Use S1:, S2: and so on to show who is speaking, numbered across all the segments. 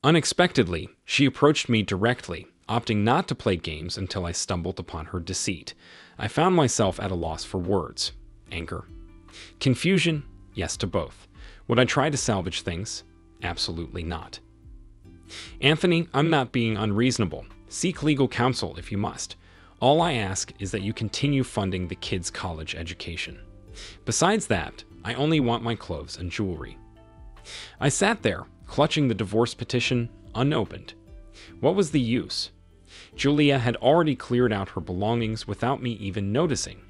S1: Unexpectedly, she approached me directly, opting not to play games until I stumbled upon her deceit. I found myself at a loss for words. Anger. Confusion? Yes to both. Would I try to salvage things? Absolutely not. Anthony, I'm not being unreasonable. Seek legal counsel if you must. All I ask is that you continue funding the kids' college education. Besides that, I only want my clothes and jewelry. I sat there, clutching the divorce petition, unopened. What was the use? Julia had already cleared out her belongings without me even noticing.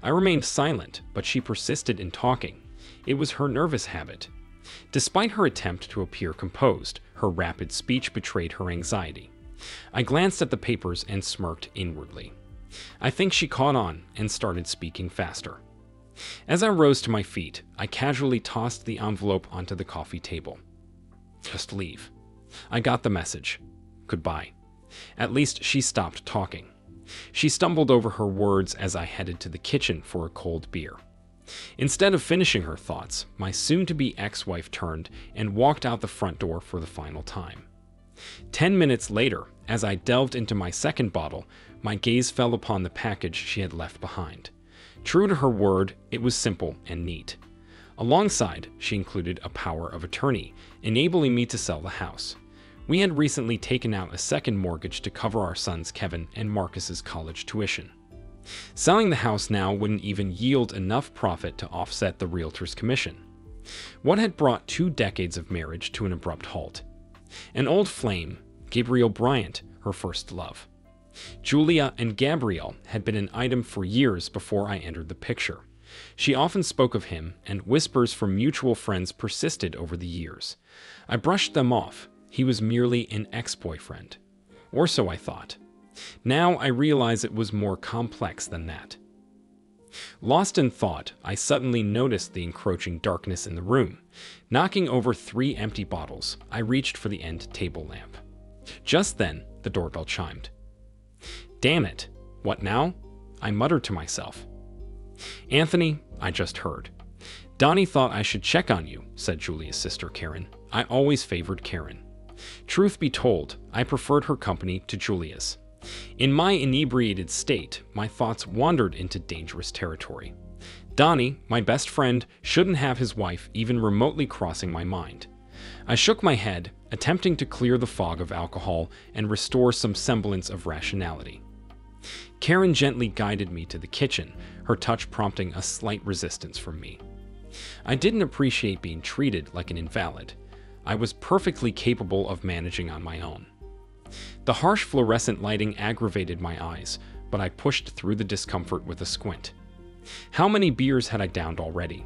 S1: I remained silent, but she persisted in talking. It was her nervous habit. Despite her attempt to appear composed, her rapid speech betrayed her anxiety. I glanced at the papers and smirked inwardly. I think she caught on and started speaking faster. As I rose to my feet, I casually tossed the envelope onto the coffee table. Just leave. I got the message. Goodbye. At least she stopped talking. She stumbled over her words as I headed to the kitchen for a cold beer. Instead of finishing her thoughts, my soon-to-be ex-wife turned and walked out the front door for the final time. 10 minutes later, as I delved into my second bottle, my gaze fell upon the package she had left behind. True to her word, it was simple and neat. Alongside, she included a power of attorney, enabling me to sell the house. We had recently taken out a second mortgage to cover our sons Kevin and Marcus's college tuition. Selling the house now wouldn't even yield enough profit to offset the realtor's commission. What had brought 2 decades of marriage to an abrupt halt? An old flame, Gabriel Bryant, her first love. Julia and Gabrielle had been an item for years before I entered the picture. She often spoke of him, and whispers from mutual friends persisted over the years. I brushed them off. He was merely an ex-boyfriend. Or so I thought. Now I realize it was more complex than that. Lost in thought, I suddenly noticed the encroaching darkness in the room. Knocking over 3 empty bottles, I reached for the end table lamp. Just then, the doorbell chimed. Damn it! What now? I muttered to myself. Anthony, I just heard. Donnie thought I should check on you, said Julia's sister Karen. I always favored Karen. Truth be told, I preferred her company to Julia's. In my inebriated state, my thoughts wandered into dangerous territory. Donnie, my best friend, shouldn't have his wife even remotely crossing my mind. I shook my head, attempting to clear the fog of alcohol and restore some semblance of rationality. Karen gently guided me to the kitchen, her touch prompting a slight resistance from me. I didn't appreciate being treated like an invalid. I was perfectly capable of managing on my own. The harsh fluorescent lighting aggravated my eyes, but I pushed through the discomfort with a squint. How many beers had I downed already?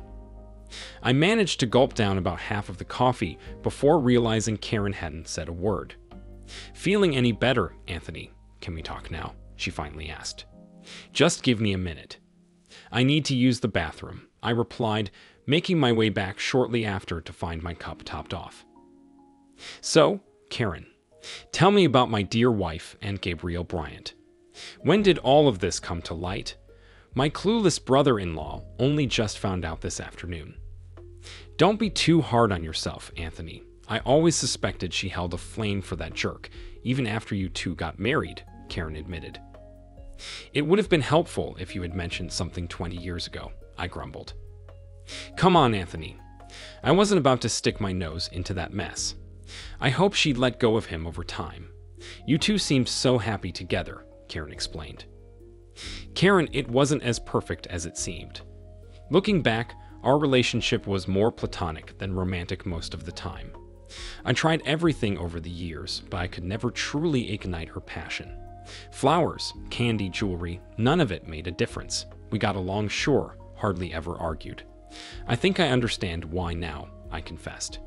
S1: I managed to gulp down about half of the coffee before realizing Karen hadn't said a word. Feeling any better, Anthony? Can we talk now? She finally asked. Just give me a minute. I need to use the bathroom, I replied, making my way back shortly after to find my cup topped off. So, Karen, tell me about my dear wife and Gabriel Bryant. When did all of this come to light? My clueless brother-in-law only just found out this afternoon. Don't be too hard on yourself, Anthony. I always suspected she held a flame for that jerk, even after you two got married, Karen admitted. It would have been helpful if you had mentioned something 20 years ago, I grumbled. Come on, Anthony. I wasn't about to stick my nose into that mess. I hope she'd let go of him over time. You two seemed so happy together, Karen explained. Karen, it wasn't as perfect as it seemed. Looking back, our relationship was more platonic than romantic most of the time. I tried everything over the years, but I could never truly ignite her passion. Flowers, candy, jewelry, none of it made a difference. We got along, sure, hardly ever argued. I think I understand why now, I confessed.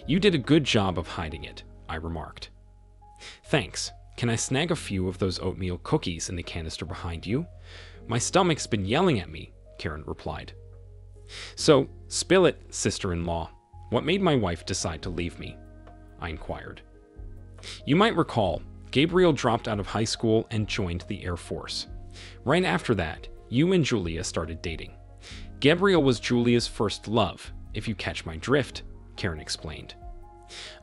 S1: You did a good job of hiding it, I remarked. Thanks. Can I snag a few of those oatmeal cookies in the canister behind you? My stomach's been yelling at me, Karen replied. So, spill it, sister-in-law. What made my wife decide to leave me? I inquired. You might recall, Gabriel dropped out of high school and joined the Air Force. Right after that, you and Julia started dating. Gabriel was Julia's first love, if you catch my drift, Karen explained.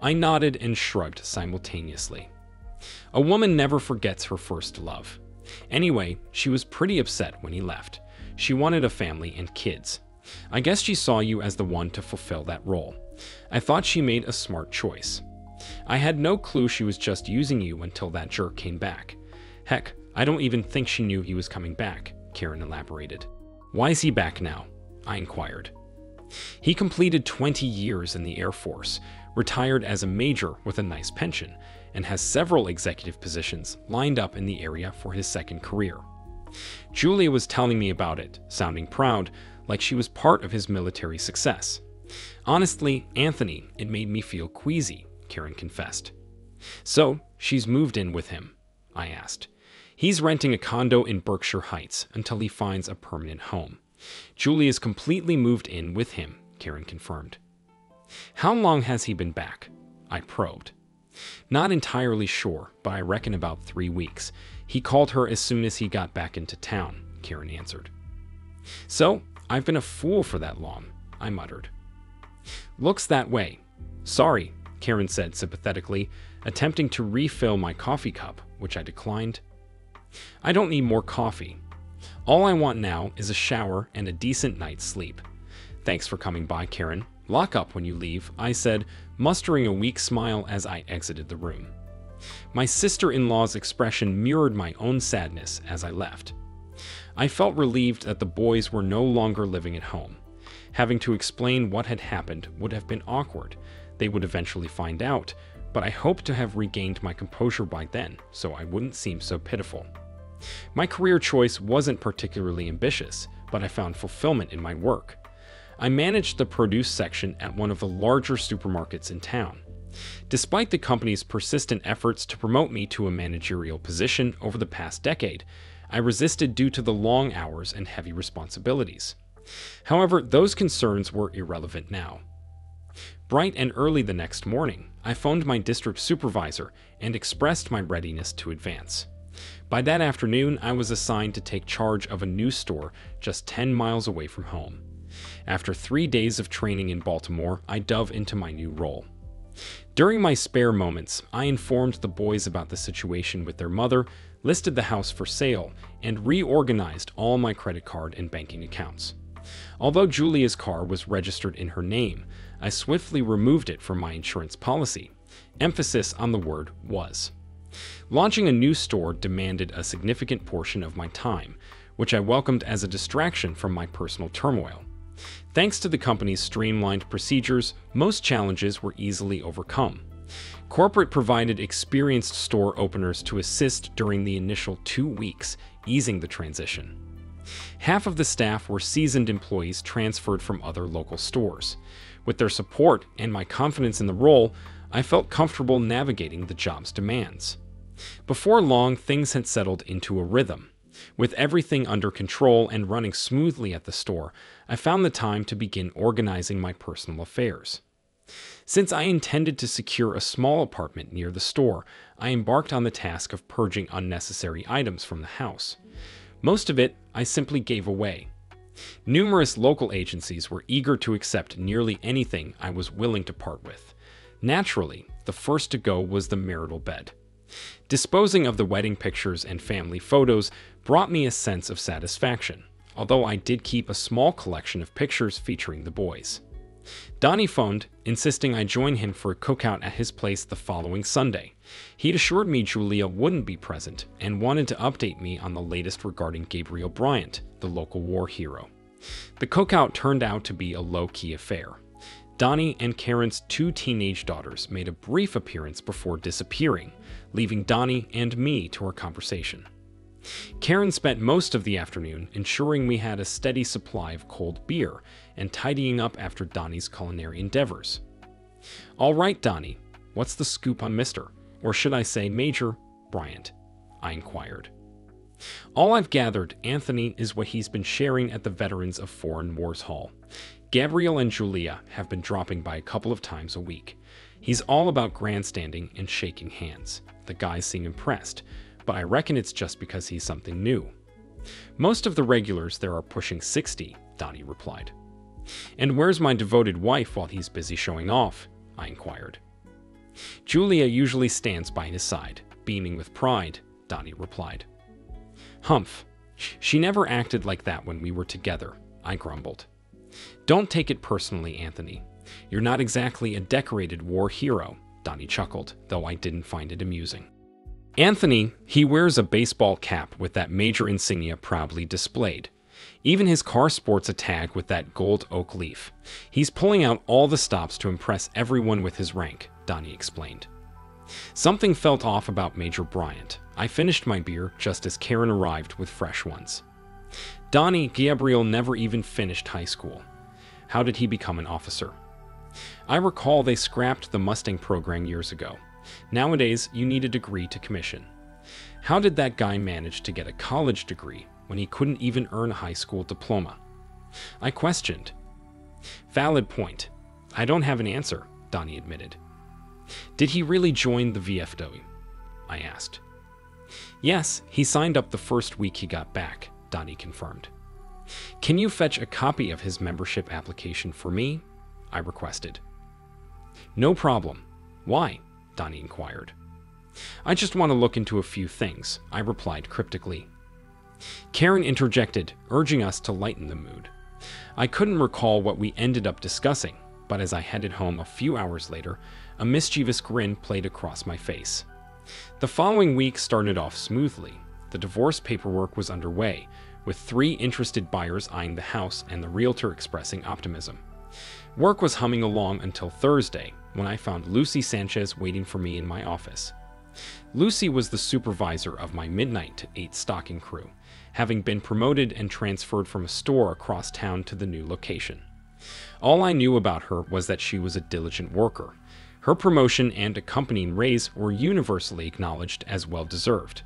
S1: I nodded and shrugged simultaneously. A woman never forgets her first love. Anyway, she was pretty upset when he left. She wanted a family and kids. I guess she saw you as the one to fulfill that role. I thought she made a smart choice. I had no clue she was just using you until that jerk came back. Heck, I don't even think she knew he was coming back, Karen elaborated. Why is he back now? I inquired. He completed 20 years in the Air Force, retired as a major with a nice pension, and has several executive positions lined up in the area for his second career. Julia was telling me about it, sounding proud, like she was part of his military success. Honestly, Anthony, it made me feel queasy, Karen confessed. So, she's moved in with him? I asked. He's renting a condo in Berkshire Heights until he finds a permanent home. Julia's completely moved in with him, Karen confirmed. How long has he been back? I probed. Not entirely sure, but I reckon about 3 weeks. He called her as soon as he got back into town, Karen answered. So, I've been a fool for that long, I muttered. Looks that way. Sorry, Karen said sympathetically, attempting to refill my coffee cup, which I declined. I don't need more coffee. All I want now is a shower and a decent night's sleep. Thanks for coming by, Karen. Lock up when you leave, I said, mustering a weak smile as I exited the room. My sister-in-law's expression mirrored my own sadness as I left. I felt relieved that the boys were no longer living at home. Having to explain what had happened would have been awkward. They would eventually find out, but I hoped to have regained my composure by then, so I wouldn't seem so pitiful. My career choice wasn't particularly ambitious, but I found fulfillment in my work. I managed the produce section at one of the larger supermarkets in town. Despite the company's persistent efforts to promote me to a managerial position over the past decade, I resisted due to the long hours and heavy responsibilities. However, those concerns were irrelevant now. Bright and early the next morning, I phoned my district supervisor and expressed my readiness to advance. By that afternoon, I was assigned to take charge of a new store just 10 miles away from home. After 3 days of training in Baltimore, I dove into my new role. During my spare moments, I informed the boys about the situation with their mother, listed the house for sale, and reorganized all my credit card and banking accounts. Although Julia's car was registered in her name, I swiftly removed it from my insurance policy. Emphasis on the word was. Launching a new store demanded a significant portion of my time, which I welcomed as a distraction from my personal turmoil. Thanks to the company's streamlined procedures, most challenges were easily overcome. Corporate provided experienced store openers to assist during the initial 2 weeks, easing the transition. Half of the staff were seasoned employees transferred from other local stores. With their support and my confidence in the role, I felt comfortable navigating the job's demands. Before long, things had settled into a rhythm. With everything under control and running smoothly at the store, I found the time to begin organizing my personal affairs. Since I intended to secure a small apartment near the store, I embarked on the task of purging unnecessary items from the house. Most of it I simply gave away. Numerous local agencies were eager to accept nearly anything I was willing to part with. Naturally, the first to go was the marital bed. Disposing of the wedding pictures and family photos brought me a sense of satisfaction, although I did keep a small collection of pictures featuring the boys. Donnie phoned, insisting I join him for a cookout at his place the following Sunday. He'd assured me Julia wouldn't be present and wanted to update me on the latest regarding Gabriel Bryant, the local war hero. The cookout turned out to be a low-key affair. Donnie and Karen's 2 teenage daughters made a brief appearance before disappearing, leaving Donnie and me to our conversation. Karen spent most of the afternoon ensuring we had a steady supply of cold beer and tidying up after Donnie's culinary endeavors. All right, Donnie, what's the scoop on Mr., or should I say Major, Bryant? I inquired. All I've gathered, Anthony, is what he's been sharing at the Veterans of Foreign Wars Hall. Gabriel and Julia have been dropping by a couple of times a week. He's all about grandstanding and shaking hands. The guys seem impressed, but I reckon it's just because he's something new. Most of the regulars there are pushing 60, Donnie replied. And where's my devoted wife while he's busy showing off? I inquired. Julia usually stands by his side, beaming with pride, Donnie replied. Humph. She never acted like that when we were together, I grumbled. Don't take it personally, Anthony. You're not exactly a decorated war hero, Donnie chuckled, though I didn't find it amusing. Anthony, he wears a baseball cap with that major insignia proudly displayed. Even his car sports a tag with that gold oak leaf. He's pulling out all the stops to impress everyone with his rank, Donnie explained. Something felt off about Major Bryant. I finished my beer just as Karen arrived with fresh ones. Donnie, Gabriel never even finished high school. How did he become an officer? I recall they scrapped the Mustang program years ago. Nowadays, you need a degree to commission. How did that guy manage to get a college degree when he couldn't even earn a high school diploma? I questioned. Valid point. I don't have an answer, Donnie admitted. Did he really join the VFW? I asked. Yes, he signed up the first week he got back, Donnie confirmed. Can you fetch a copy of his membership application for me? I requested. No problem. Why? Donnie inquired. I just want to look into a few things, I replied cryptically. Karen interjected, urging us to lighten the mood. I couldn't recall what we ended up discussing, but as I headed home a few hours later, a mischievous grin played across my face. The following week started off smoothly. The divorce paperwork was underway, with 3 interested buyers eyeing the house and the realtor expressing optimism. Work was humming along until Thursday, when I found Lucy Sanchez waiting for me in my office. Lucy was the supervisor of my midnight to 8 stocking crew, having been promoted and transferred from a store across town to the new location. All I knew about her was that she was a diligent worker. Her promotion and accompanying raise were universally acknowledged as well-deserved.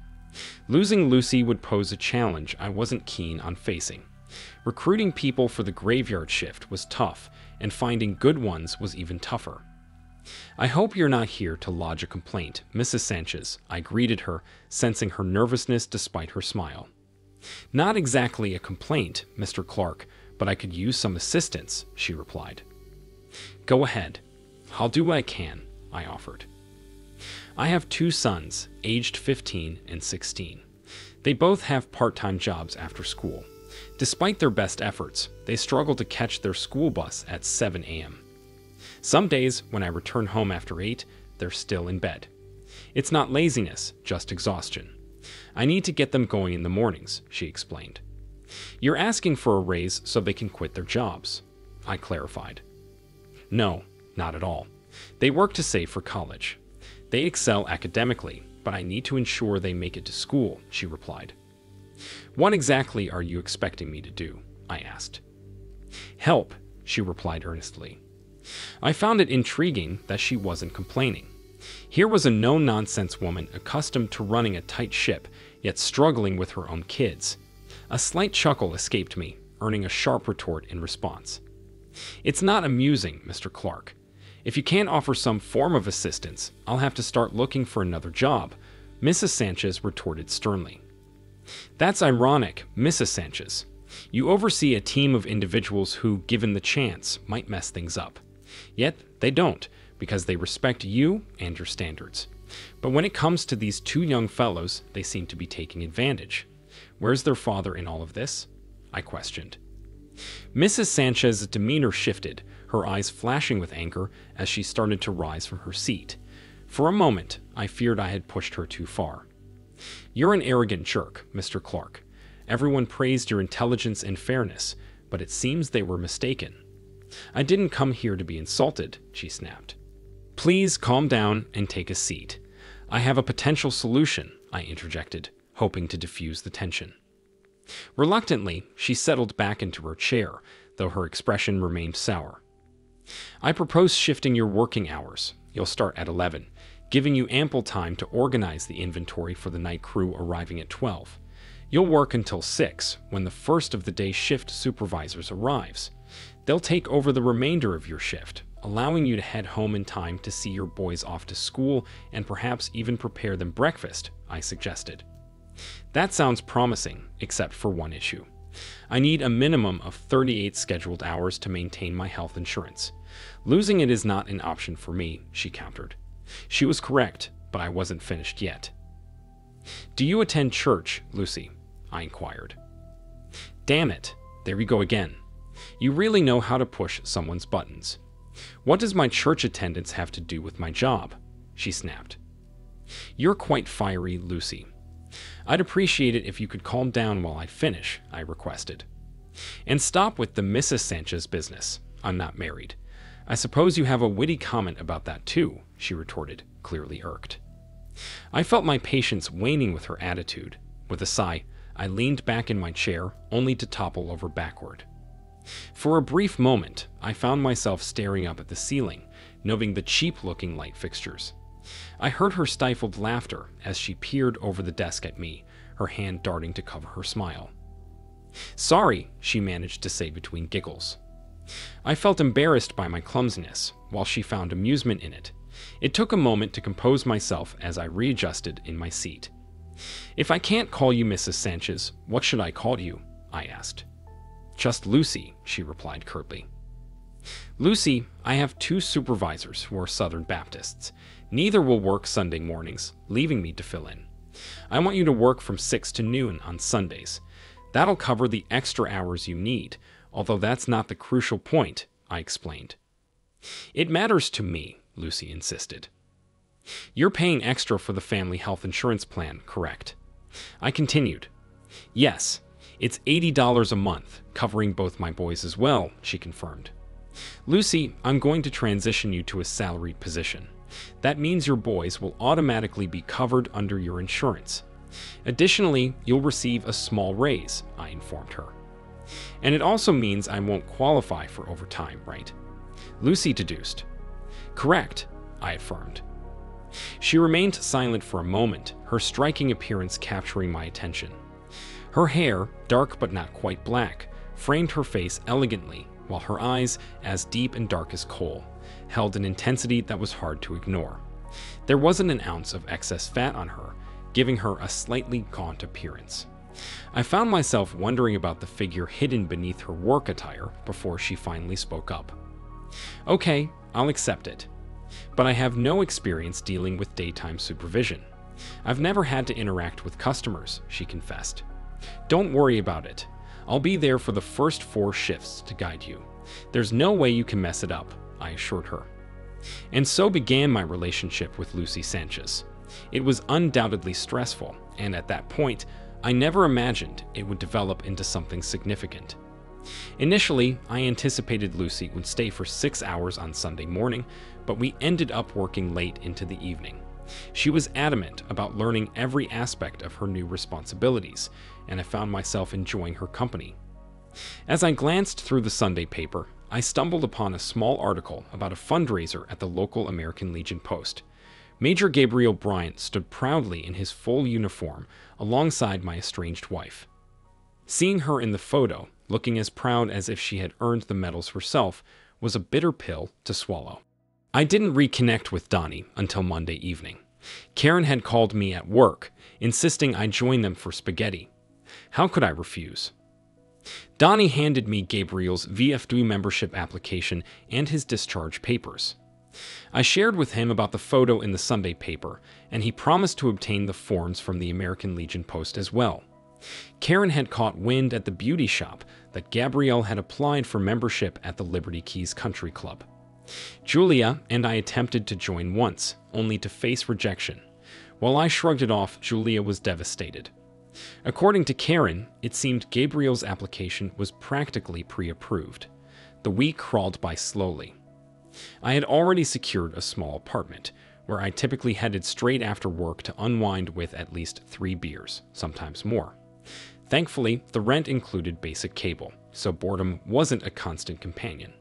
S1: Losing Lucy would pose a challenge I wasn't keen on facing. Recruiting people for the graveyard shift was tough, and finding good ones was even tougher. I hope you're not here to lodge a complaint, Mrs. Sanchez, I greeted her, sensing her nervousness despite her smile. Not exactly a complaint, Mr. Clark, but I could use some assistance, she replied. Go ahead. I'll do what I can, I offered. I have 2 sons, aged 15 and 16. They both have part-time jobs after school. Despite their best efforts, they struggle to catch their school bus at 7 a.m. Some days, when I return home after 8, they're still in bed. It's not laziness, just exhaustion. I need to get them going in the mornings, she explained. You're asking for a raise so they can quit their jobs, I clarified. No, not at all. They work to save for college. They excel academically, but I need to ensure they make it to school, she replied. What exactly are you expecting me to do? I asked. Help, she replied earnestly. I found it intriguing that she wasn't complaining. Here was a no-nonsense woman accustomed to running a tight ship, yet struggling with her own kids. A slight chuckle escaped me, earning a sharp retort in response. It's not amusing, Mr. Clark. If you can't offer some form of assistance, I'll have to start looking for another job, Mrs. Sanchez retorted sternly. That's ironic, Mrs. Sanchez. You oversee a team of individuals who, given the chance, might mess things up. Yet, they don't, because they respect you and your standards. But when it comes to these 2 young fellows, they seem to be taking advantage. Where's their father in all of this? I questioned. Mrs. Sanchez's demeanor shifted, her eyes flashing with anger as she started to rise from her seat. For a moment, I feared I had pushed her too far. You're an arrogant jerk, Mr. Clark. Everyone praised your intelligence and fairness, but it seems they were mistaken. I didn't come here to be insulted, she snapped. Please calm down and take a seat. I have a potential solution, I interjected, hoping to diffuse the tension. Reluctantly, she settled back into her chair, though her expression remained sour. I propose shifting your working hours. You'll start at 11, giving you ample time to organize the inventory for the night crew arriving at 12. You'll work until 6, when the first of the day shift supervisors arrives. They'll take over the remainder of your shift, allowing you to head home in time to see your boys off to school and perhaps even prepare them breakfast, I suggested. That sounds promising, except for one issue. I need a minimum of 38 scheduled hours to maintain my health insurance. Losing it is not an option for me, she countered. She was correct, but I wasn't finished yet. "Do you attend church, Lucy?" I inquired. "Damn it, there we go again. You really know how to push someone's buttons. What does my church attendance have to do with my job?" she snapped. "You're quite fiery, Lucy. I'd appreciate it if you could calm down while I finish," I requested. "And stop with the Mrs. Sanchez business. I'm not married. I suppose you have a witty comment about that too," she retorted, clearly irked. I felt my patience waning with her attitude. With a sigh, I leaned back in my chair, only to topple over backward. For a brief moment, I found myself staring up at the ceiling, noting the cheap-looking light fixtures. I heard her stifled laughter as she peered over the desk at me, her hand darting to cover her smile. "Sorry," she managed to say between giggles. I felt embarrassed by my clumsiness, while she found amusement in it. It took a moment to compose myself as I readjusted in my seat. "If I can't call you Mrs. Sanchez, what should I call you?" I asked. "Just Lucy," she replied curtly. "Lucy, I have 2 supervisors who are Southern Baptists. Neither will work Sunday mornings, leaving me to fill in. I want you to work from 6 to noon on Sundays. That'll cover the extra hours you need, although that's not the crucial point," I explained. "It matters to me," Lucy insisted. "You're paying extra for the family health insurance plan, correct?" I continued. "Yes, it's $80 a month, covering both my boys as well," she confirmed. "Lucy, I'm going to transition you to a salaried position. That means your boys will automatically be covered under your insurance. Additionally, you'll receive a small raise," I informed her. "And it also means I won't qualify for overtime, right?" Lucy deduced. "Correct," I affirmed. She remained silent for a moment, her striking appearance capturing my attention. Her hair, dark but not quite black, framed her face elegantly, while her eyes, as deep and dark as coal, held an intensity that was hard to ignore. There wasn't an ounce of excess fat on her, giving her a slightly gaunt appearance. I found myself wondering about the figure hidden beneath her work attire before she finally spoke up. "Okay, I'll accept it. But I have no experience dealing with daytime supervision. I've never had to interact with customers," she confessed. "Don't worry about it. I'll be there for the first 4 shifts to guide you. There's no way you can mess it up," I assured her. And so began my relationship with Lucy Sanchez. It was undoubtedly stressful, and at that point, I never imagined it would develop into something significant. Initially, I anticipated Lucy would stay for 6 hours on Sunday morning, but we ended up working late into the evening. She was adamant about learning every aspect of her new responsibilities, and I found myself enjoying her company. As I glanced through the Sunday paper, I stumbled upon a small article about a fundraiser at the local American Legion post. Major Gabriel Bryant stood proudly in his full uniform alongside my estranged wife. Seeing her in the photo, looking as proud as if she had earned the medals herself, was a bitter pill to swallow. I didn't reconnect with Donnie until Monday evening. Karen had called me at work, insisting I join them for spaghetti. How could I refuse? Donnie handed me Gabriel's VFW membership application and his discharge papers. I shared with him about the photo in the Sunday paper, and he promised to obtain the forms from the American Legion post as well. Karen had caught wind at the beauty shop that Gabrielle had applied for membership at the Liberty Keys Country Club. Julia and I attempted to join once, only to face rejection. While I shrugged it off, Julia was devastated. According to Karen, it seemed Gabriel's application was practically pre-approved. The week crawled by slowly. I had already secured a small apartment, where I typically headed straight after work to unwind with at least 3 beers, sometimes more. Thankfully, the rent included basic cable, so boredom wasn't a constant companion.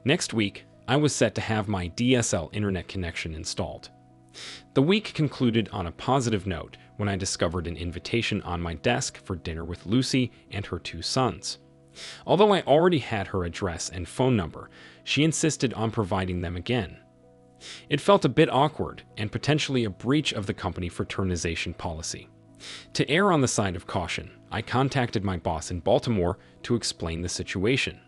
S1: Next week, I was set to have my DSL internet connection installed. The week concluded on a positive note when I discovered an invitation on my desk for dinner with Lucy and her 2 sons. Although I already had her address and phone number, she insisted on providing them again. It felt a bit awkward and potentially a breach of the company fraternization policy. To err on the side of caution, I contacted my boss in Baltimore to explain the situation.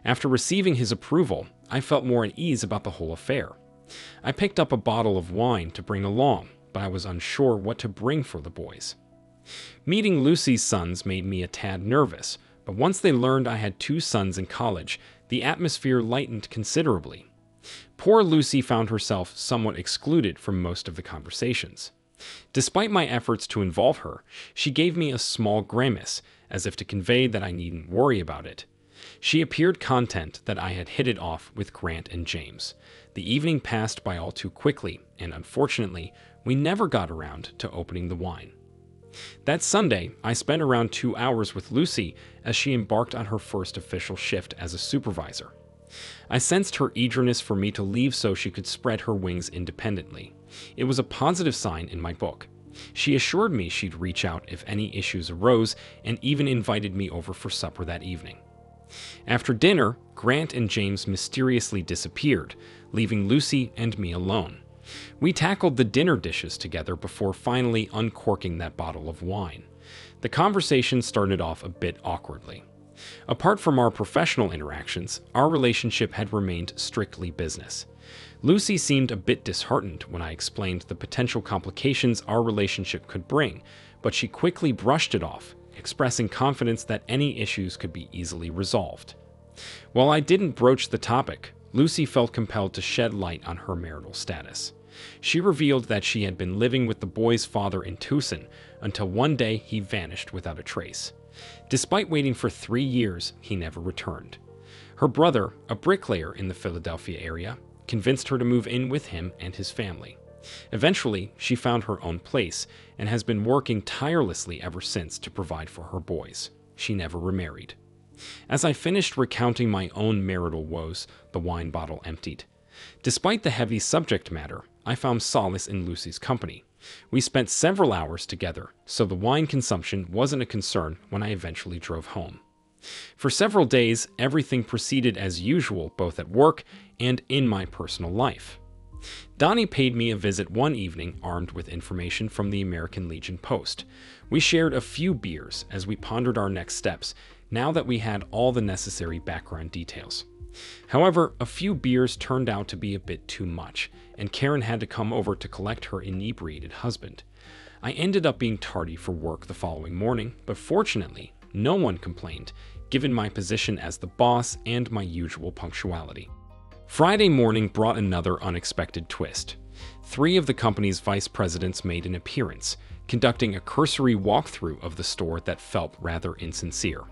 S1: After receiving his approval, I felt more at ease about the whole affair. I picked up a bottle of wine to bring along, but I was unsure what to bring for the boys. Meeting Lucy's sons made me a tad nervous, but once they learned I had 2 sons in college, the atmosphere lightened considerably. Poor Lucy found herself somewhat excluded from most of the conversations. Despite my efforts to involve her, she gave me a small grimace, as if to convey that I needn't worry about it. She appeared content that I had hit it off with Grant and James. The evening passed by all too quickly, and unfortunately, we never got around to opening the wine. That Sunday, I spent around 2 hours with Lucy as she embarked on her first official shift as a supervisor. I sensed her eagerness for me to leave so she could spread her wings independently. It was a positive sign in my book. She assured me she'd reach out if any issues arose and even invited me over for supper that evening. After dinner, Grant and James mysteriously disappeared, leaving Lucy and me alone. We tackled the dinner dishes together before finally uncorking that bottle of wine. The conversation started off a bit awkwardly. Apart from our professional interactions, our relationship had remained strictly business. Lucy seemed a bit disheartened when I explained the potential complications our relationship could bring, but she quickly brushed it off, expressing confidence that any issues could be easily resolved. While I didn't broach the topic, Lucy felt compelled to shed light on her marital status. She revealed that she had been living with the boy's father in Tucson until one day he vanished without a trace. Despite waiting for 3 years, he never returned. Her brother, a bricklayer in the Philadelphia area, convinced her to move in with him and his family. Eventually, she found her own place and has been working tirelessly ever since to provide for her boys. She never remarried. As I finished recounting my own marital woes, the wine bottle emptied. Despite the heavy subject matter, I found solace in Lucy's company. We spent several hours together, so the wine consumption wasn't a concern when I eventually drove home. For several days, everything proceeded as usual both at work and in my personal life. Donnie paid me a visit one evening armed with information from the American Legion Post. We shared a few beers as we pondered our next steps now that we had all the necessary background details. However, a few beers turned out to be a bit too much, and Karen had to come over to collect her inebriated husband. I ended up being tardy for work the following morning, but fortunately, no one complained, given my position as the boss and my usual punctuality. Friday morning brought another unexpected twist. 3 of the company's vice presidents made an appearance, conducting a cursory walkthrough of the store that felt rather insincere.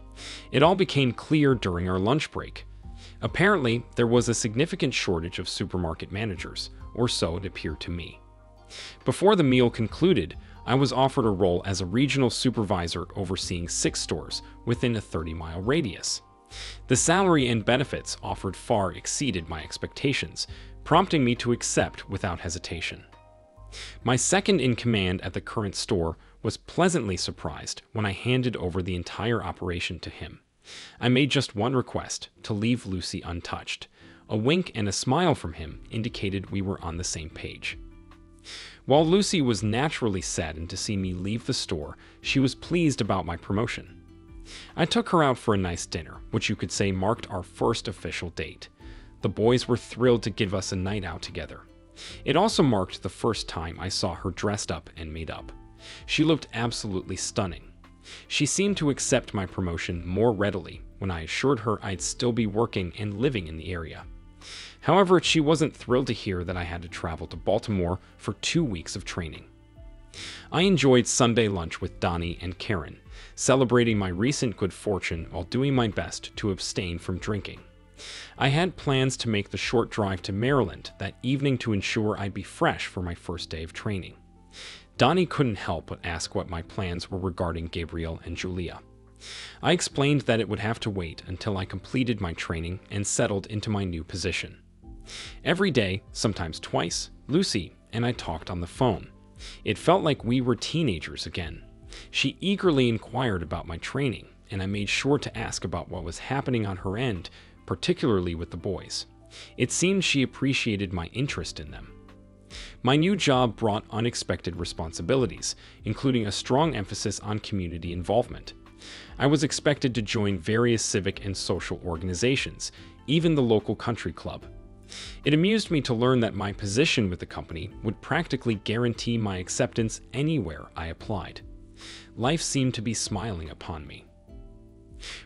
S1: It all became clear during our lunch break. Apparently, there was a significant shortage of supermarket managers, or so it appeared to me. Before the meal concluded, I was offered a role as a regional supervisor overseeing 6 stores within a 30-mile radius. The salary and benefits offered far exceeded my expectations, prompting me to accept without hesitation. My second in command at the current store was pleasantly surprised when I handed over the entire operation to him. I made just one request, to leave Lucy untouched. A wink and a smile from him indicated we were on the same page. While Lucy was naturally saddened to see me leave the store, she was pleased about my promotion. I took her out for a nice dinner, which you could say marked our first official date. The boys were thrilled to give us a night out together. It also marked the first time I saw her dressed up and made up. She looked absolutely stunning. She seemed to accept my promotion more readily when I assured her I'd still be working and living in the area. However, she wasn't thrilled to hear that I had to travel to Baltimore for 2 weeks of training. I enjoyed Sunday lunch with Donnie and Karen, celebrating my recent good fortune while doing my best to abstain from drinking. I had plans to make the short drive to Maryland that evening to ensure I'd be fresh for my first day of training. Donnie couldn't help but ask what my plans were regarding Gabriel and Julia. I explained that it would have to wait until I completed my training and settled into my new position. Every day, sometimes twice, Lucy and I talked on the phone. It felt like we were teenagers again. She eagerly inquired about my training, and I made sure to ask about what was happening on her end, particularly with the boys. It seemed she appreciated my interest in them. My new job brought unexpected responsibilities, including a strong emphasis on community involvement. I was expected to join various civic and social organizations, even the local country club. It amused me to learn that my position with the company would practically guarantee my acceptance anywhere I applied. Life seemed to be smiling upon me.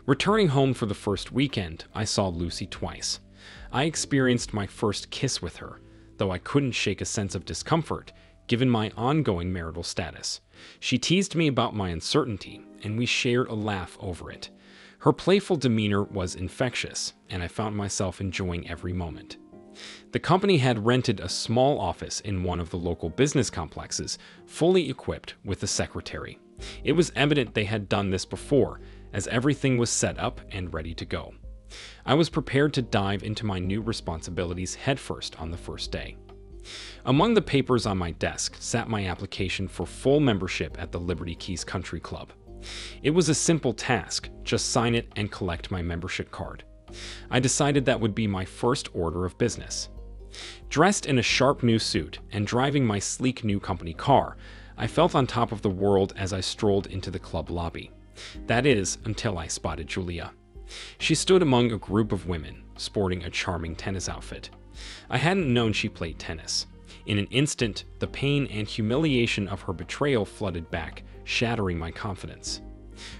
S1: Returning home for the first weekend, I saw Lucy twice. I experienced my first kiss with her, though I couldn't shake a sense of discomfort given my ongoing marital status. She teased me about my uncertainty, and we shared a laugh over it. Her playful demeanor was infectious, and I found myself enjoying every moment. The company had rented a small office in one of the local business complexes, fully equipped with a secretary. It was evident they had done this before, as everything was set up and ready to go. I was prepared to dive into my new responsibilities headfirst on the first day. Among the papers on my desk sat my application for full membership at the Liberty Keys Country Club. It was a simple task, just sign it and collect my membership card. I decided that would be my first order of business. Dressed in a sharp new suit and driving my sleek new company car, I felt on top of the world as I strolled into the club lobby. That is, until I spotted Julia. She stood among a group of women, sporting a charming tennis outfit. I hadn't known she played tennis. In an instant, the pain and humiliation of her betrayal flooded back, shattering my confidence.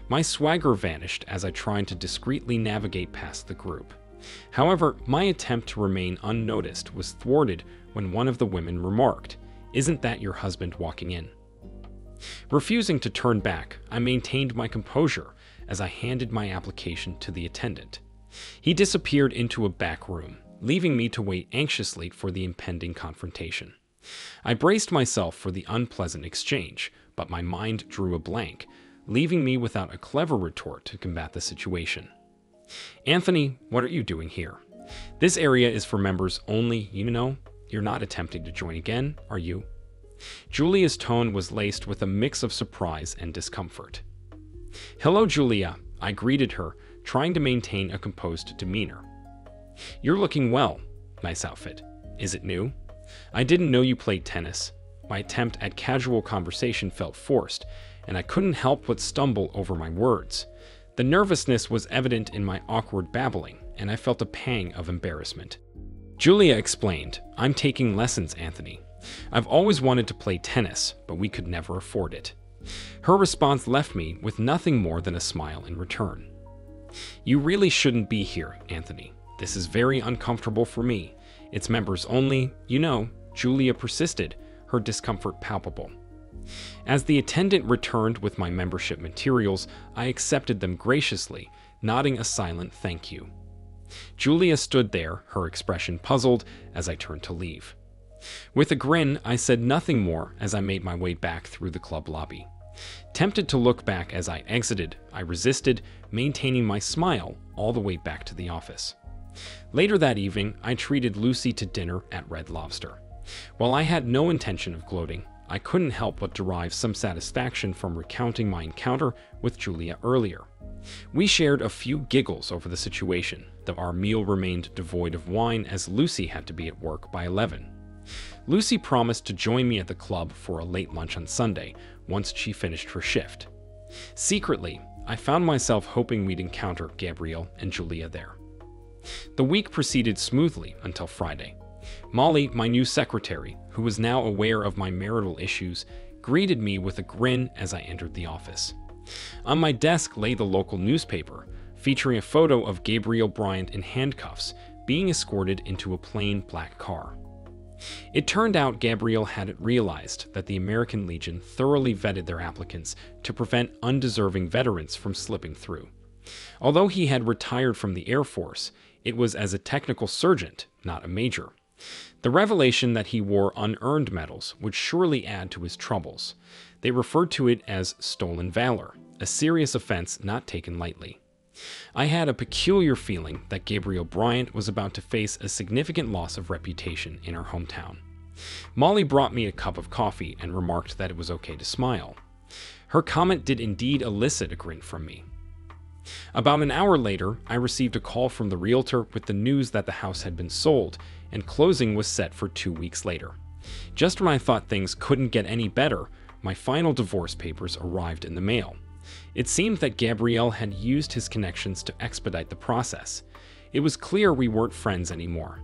S1: My swagger vanished as I tried to discreetly navigate past the group. However, my attempt to remain unnoticed was thwarted when one of the women remarked, "Isn't that your husband walking in?" Refusing to turn back, I maintained my composure as I handed my application to the attendant. He disappeared into a back room, leaving me to wait anxiously for the impending confrontation. I braced myself for the unpleasant exchange, but my mind drew a blank, leaving me without a clever retort to combat the situation. "Anthony, what are you doing here? This area is for members only, you know. You're not attempting to join again, are you?" Julia's tone was laced with a mix of surprise and discomfort. "Hello, Julia," I greeted her, trying to maintain a composed demeanor. "You're looking well. Nice outfit. Is it new? I didn't know you played tennis." My attempt at casual conversation felt forced, and I couldn't help but stumble over my words. The nervousness was evident in my awkward babbling, and I felt a pang of embarrassment. Julia explained, "I'm taking lessons, Anthony. I've always wanted to play tennis, but we could never afford it." Her response left me with nothing more than a smile in return. "You really shouldn't be here, Anthony. This is very uncomfortable for me. It's members only, you know," Julia persisted, her discomfort palpable. As the attendant returned with my membership materials, I accepted them graciously, nodding a silent thank you. Julia stood there, her expression puzzled, as I turned to leave. With a grin, I said nothing more as I made my way back through the club lobby. Tempted to look back as I exited, I resisted, maintaining my smile all the way back to the office. Later that evening, I treated Lucy to dinner at Red Lobster. While I had no intention of gloating, I couldn't help but derive some satisfaction from recounting my encounter with Julia earlier. We shared a few giggles over the situation, though our meal remained devoid of wine as Lucy had to be at work by 11. Lucy promised to join me at the club for a late lunch on Sunday, once she finished her shift. Secretly, I found myself hoping we'd encounter Gabrielle and Julia there. The week proceeded smoothly until Friday. Molly, my new secretary, who was now aware of my marital issues, greeted me with a grin as I entered the office. On my desk lay the local newspaper, featuring a photo of Gabrielle Bryant in handcuffs, being escorted into a plain black car. It turned out Gabrielle hadn't realized that the American Legion thoroughly vetted their applicants to prevent undeserving veterans from slipping through. Although he had retired from the Air Force, it was as a technical sergeant, not a major. The revelation that he wore unearned medals would surely add to his troubles. They referred to it as stolen valor, a serious offense not taken lightly. I had a peculiar feeling that Gabrielle Bryant was about to face a significant loss of reputation in her hometown. Molly brought me a cup of coffee and remarked that it was okay to smile. Her comment did indeed elicit a grin from me. About an hour later, I received a call from the realtor with the news that the house had been sold, and closing was set for 2 weeks later. Just when I thought things couldn't get any better, my final divorce papers arrived in the mail. It seemed that Gabrielle had used his connections to expedite the process. It was clear we weren't friends anymore.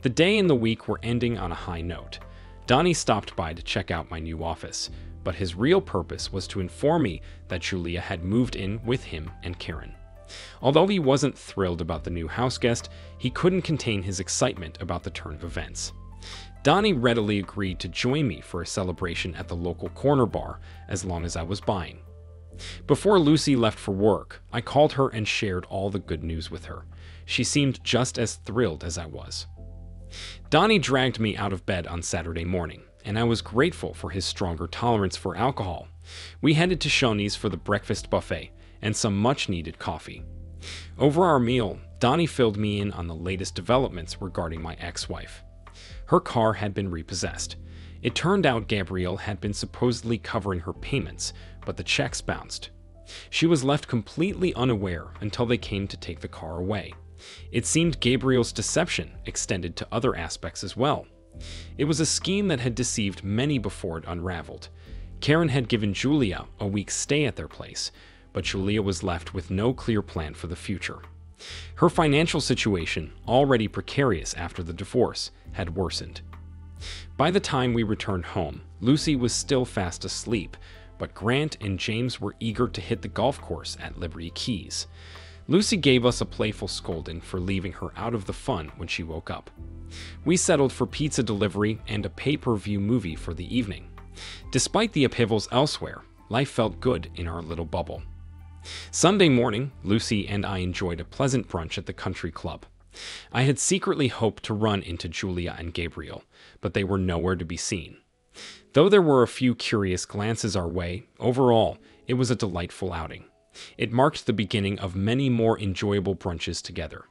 S1: The day and the week were ending on a high note. Donnie stopped by to check out my new office, but his real purpose was to inform me that Julia had moved in with him and Karen. Although he wasn't thrilled about the new house guest, he couldn't contain his excitement about the turn of events. Donnie readily agreed to join me for a celebration at the local corner bar as long as I was buying. Before Lucy left for work, I called her and shared all the good news with her. She seemed just as thrilled as I was. Donnie dragged me out of bed on Saturday morning, and I was grateful for his stronger tolerance for alcohol. We headed to Shoney's for the breakfast buffet and some much-needed coffee. Over our meal, Donnie filled me in on the latest developments regarding my ex-wife. Her car had been repossessed. It turned out Gabrielle had been supposedly covering her payments, but the checks bounced. She was left completely unaware until they came to take the car away. It seemed Gabrielle's deception extended to other aspects as well. It was a scheme that had deceived many before it unraveled. Karen had given Julia a week's stay at their place, but Julia was left with no clear plan for the future. Her financial situation, already precarious after the divorce, had worsened. By the time we returned home, Lucy was still fast asleep, but Grant and James were eager to hit the golf course at Liberty Keys. Lucy gave us a playful scolding for leaving her out of the fun when she woke up. We settled for pizza delivery and a pay-per-view movie for the evening. Despite the upheavals elsewhere, life felt good in our little bubble. Sunday morning, Lucy and I enjoyed a pleasant brunch at the country club. I had secretly hoped to run into Julia and Gabriel, but they were nowhere to be seen. Though there were a few curious glances our way, overall, it was a delightful outing. It marked the beginning of many more enjoyable brunches together.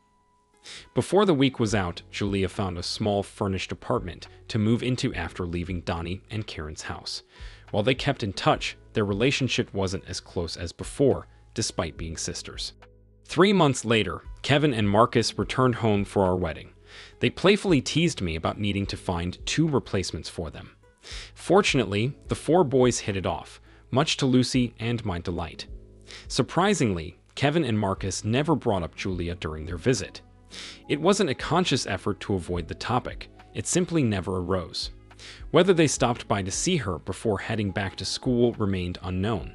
S1: Before the week was out, Julia found a small furnished apartment to move into after leaving Donnie and Karen's house. While they kept in touch, their relationship wasn't as close as before, despite being sisters. 3 months later, Kevin and Marcus returned home for our wedding. They playfully teased me about needing to find 2 replacements for them. Fortunately, the 4 boys hit it off, much to Lucy and my delight. Surprisingly, Kevin and Marcus never brought up Julia during their visit. It wasn't a conscious effort to avoid the topic, it simply never arose. Whether they stopped by to see her before heading back to school remained unknown.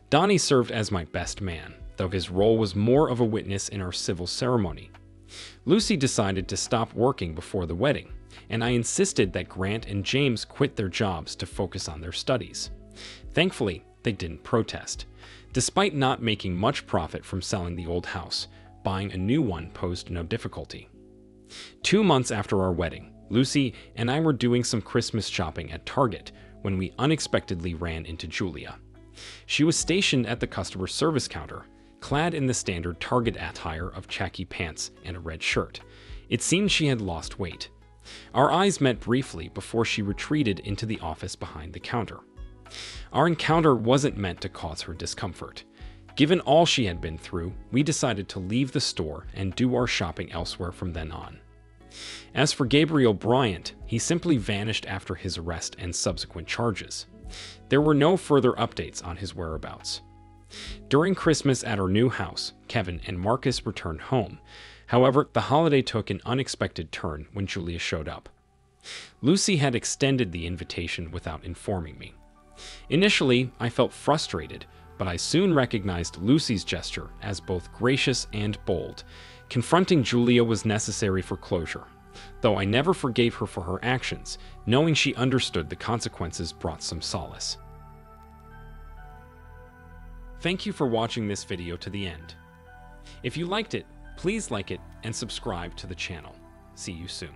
S1: Donnie served as my best man, though his role was more of a witness in our civil ceremony. Lucy decided to stop working before the wedding, and I insisted that Grant and James quit their jobs to focus on their studies. Thankfully, they didn't protest. Despite not making much profit from selling the old house, buying a new one posed no difficulty. 2 months after our wedding, Lucy and I were doing some Christmas shopping at Target when we unexpectedly ran into Julia. She was stationed at the customer service counter, clad in the standard Target attire of khaki pants and a red shirt. It seemed she had lost weight. Our eyes met briefly before she retreated into the office behind the counter. Our encounter wasn't meant to cause her discomfort. Given all she had been through, we decided to leave the store and do our shopping elsewhere from then on. As for Gabriel Bryant, he simply vanished after his arrest and subsequent charges. There were no further updates on his whereabouts. During Christmas at our new house, Kevin and Marcus returned home. However, the holiday took an unexpected turn when Julia showed up. Lucy had extended the invitation without informing me. Initially, I felt frustrated, but I soon recognized Lucy's gesture as both gracious and bold. Confronting Julia was necessary for closure, though I never forgave her for her actions. Knowing she understood the consequences brought some solace. Thank you for watching this video to the end. If you liked it, please like it and subscribe to the channel. See you soon.